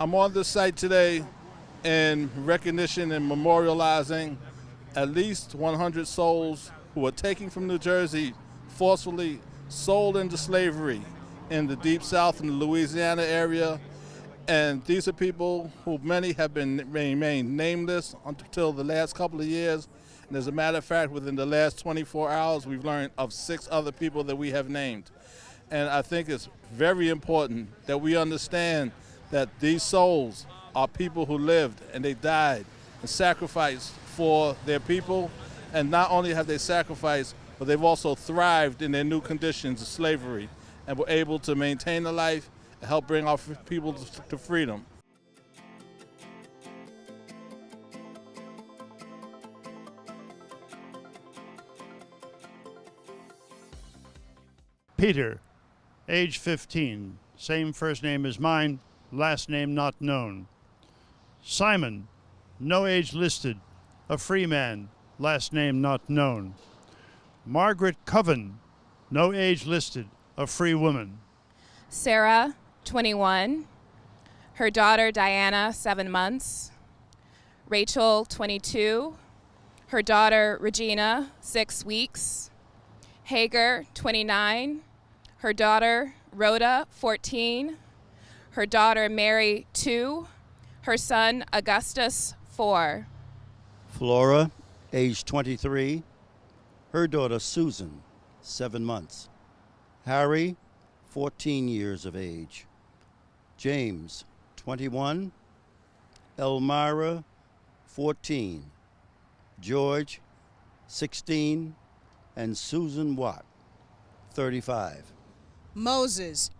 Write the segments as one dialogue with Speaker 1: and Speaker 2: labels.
Speaker 1: I'm on this site today in recognition and memorializing at least 100 souls who were taken from New Jersey, forcefully sold into slavery in the Deep South and the Louisiana area. And these are people who many have remained nameless until the last couple of years. And as a matter of fact, within the last 24 hours, we've learned of 6 other people that we have named. And I think it's very important that we understand that these souls are people who lived and they died and sacrificed for their people. And not only have they sacrificed, but they've also thrived in their new conditions of slavery and were able to maintain a life and help bring our people to freedom.
Speaker 2: Peter, age 15, same first name as mine, last name not known. Simon, no age listed, a free man, last name not known. Margaret Coven, no age listed, a free woman.
Speaker 3: Sarah, 21. Her daughter Diana, 7 months. Rachel, 22. Her daughter Regina, 6 weeks. Hagar, 29. Her daughter Rhoda, 14. Her daughter Mary, 2. Her son Augustus, 4.
Speaker 4: Flora, age 23. Her daughter Susan, 7 months. Harry, 14 years of age. James, 21. Elmira, 14. George, 16. And Susan Watt, 35.
Speaker 5: Moses,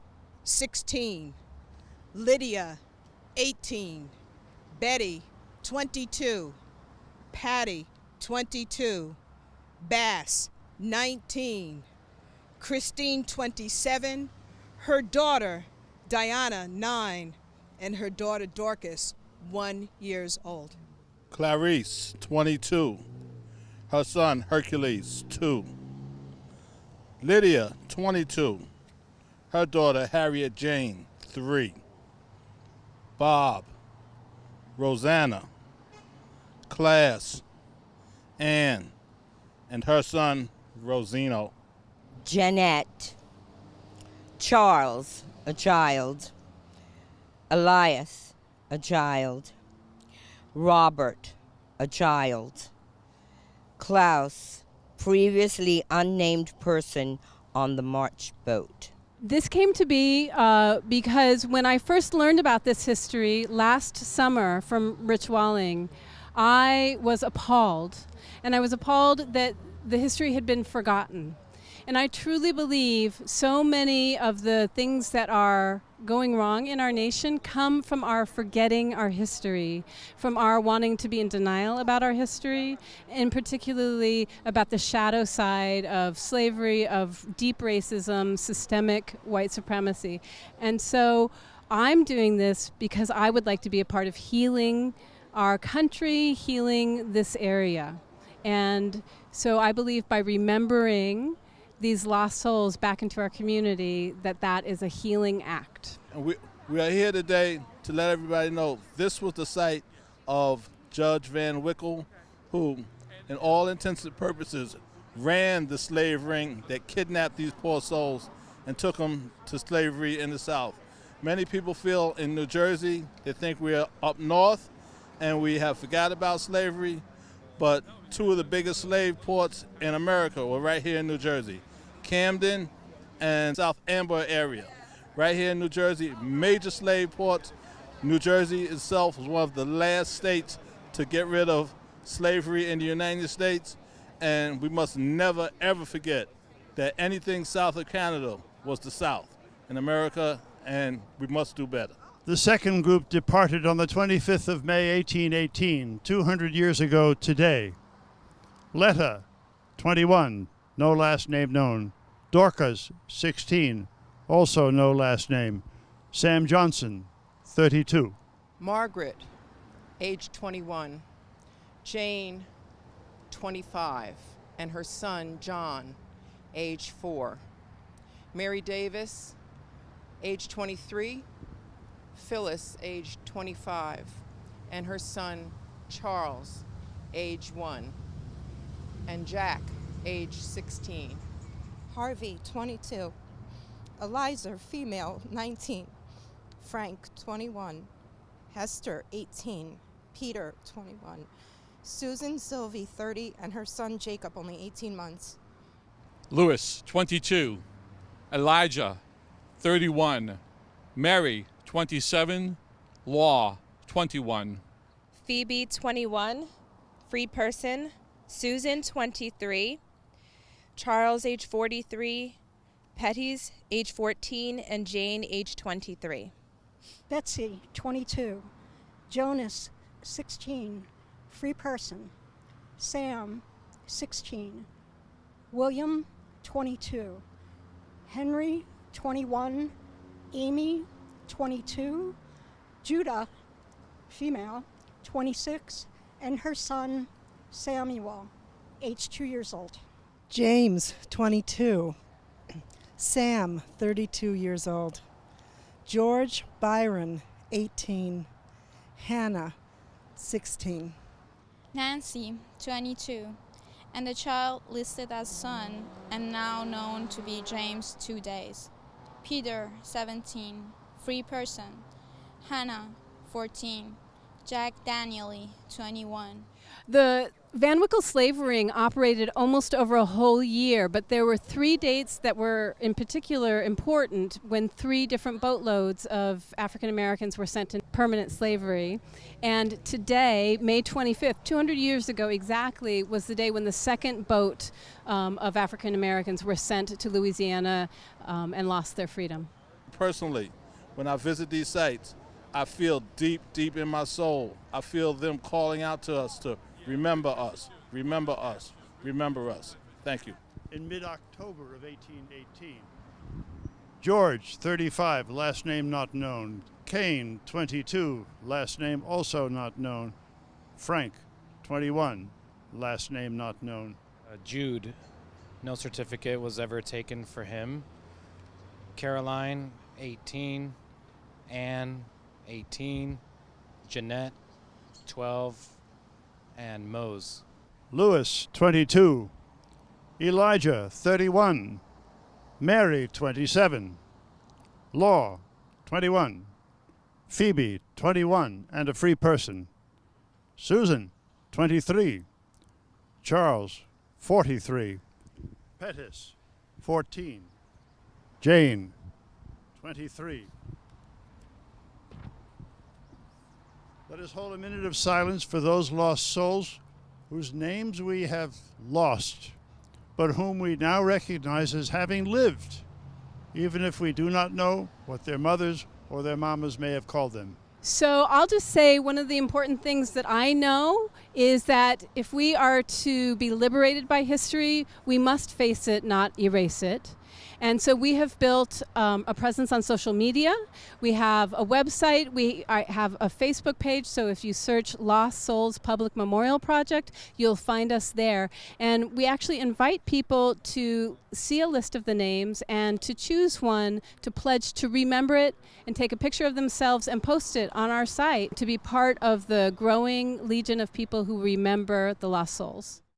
Speaker 5: 16. Lydia, 18. Betty, 22. Patty, 22. Bass, 19. Christine, 27. Her daughter, Diana, 9. And her daughter, Dorcas, 1 year old.
Speaker 1: Clarice, 22. Her son, Hercules, 2. Lydia, 22. Her daughter, Harriet Jane, 3. Bob, Rosanna, Class, Ann, and her son, Rosino.
Speaker 6: Jeanette, Charles, a child. Elias, a child. Robert, a child. Klaus, previously unnamed person on the March boat.
Speaker 7: This came to be because when I first learned about this history last summer from Rich Walling, I was appalled. And I was appalled that the history had been forgotten. And I truly believe so many of the things that are going wrong in our nation come from our forgetting our history, from our wanting to be in denial about our history, and particularly about the shadow side of slavery, of deep racism, systemic white supremacy. And so I'm doing this because I would like to be a part of healing our country, healing this area. And so I believe by remembering these lost souls back into our community, that is a healing act.
Speaker 1: And we are here today to let everybody know this was the site of Judge Van Wickle, who, in all intents and purposes, ran the slave ring that kidnapped these poor souls and took them to slavery in the South. Many people feel in New Jersey, they think we're up north and we have forgot about slavery, but 2 of the biggest slave ports in America were right here in New Jersey. Camden and South Amber area. Right here in New Jersey, major slave ports. New Jersey itself was one of the last states to get rid of slavery in the United States, and we must never ever forget that anything south of Canada was the South in America, and we must do better.
Speaker 2: The second group departed on the 25th of May, 1818, 200 years ago today. Letta, 21, no last name known. Dorcas, 16, also no last name. Sam Johnson, 32.
Speaker 8: Margaret, age 21. Jane, 25, and her son, John, age 4. Mary Davis, age 23. Phyllis, age 25, and her son Charles, age 1, and Jack, age 16.
Speaker 9: Harvey, 22. Eliza, female, 19. Frank, 21. Hester, 18. Peter, 21. Susan Sylvie, 30, and her son Jacob, only 18 months.
Speaker 10: Louis, 22. Elijah, 31. Mary, 27. Law, 21.
Speaker 3: Phoebe, 21. Free person. Susan, 23. Charles, age 43. Petties, age 14. And Jane, age 23.
Speaker 11: Betsy, 22. Jonas, 16. Free person. Sam, 16. William, 22. Henry, 21. Amy, 22. Judah, female, 26. And her son, Samuel, age 2 years old.
Speaker 12: James, 22. Sam, 32 years old. George Byron, 18. Hannah, 16.
Speaker 13: Nancy, 22, and the child listed as son and now known to be James 2 days. Peter, 17, free person. Hannah, 14. Jack Daniely, 21.
Speaker 7: The Van Wickle slave ring operated almost over a whole year, but there were 3 dates that were in particular important when 3 different boatloads of African Americans were sent to permanent slavery. And today, May 25th, 200 years ago exactly, was the day when the second boat of African Americans were sent to Louisiana and lost their freedom.
Speaker 1: Personally, when I visit these sites, I feel deep, deep in my soul. I feel them calling out to us to remember us, remember us, remember us. Thank you.
Speaker 2: In mid-October of 1818, George, 35, last name not known. Cain, 22, last name also not known. Frank, 21, last name not known.
Speaker 14: Jude, no certificate was ever taken for him. Caroline, 18. Anne, 18. Jeanette, 12. And Mose.
Speaker 2: Louis, 22. Elijah, 31. Mary, 27. Law, 21. Phoebe, 21, and a free person. Susan, 23. Charles, 43. Pettis, 14. Jane, 23. Let us hold a minute of silence for those lost souls whose names we have lost, but whom we now recognize as having lived, even if we do not know what their mothers or their mamas may have called them.
Speaker 7: So I'll just say one of the important things that I know is that if we are to be liberated by history, we must face it, not erase it. And so we have built a presence on social media. We have a website. We have a Facebook page. So if you search Lost Souls Public Memorial Project, you'll find us there. And we actually invite people to see a list of the names and to choose one to pledge to remember it and take a picture of themselves and post it on our site to be part of the growing legion of people who remember the lost souls.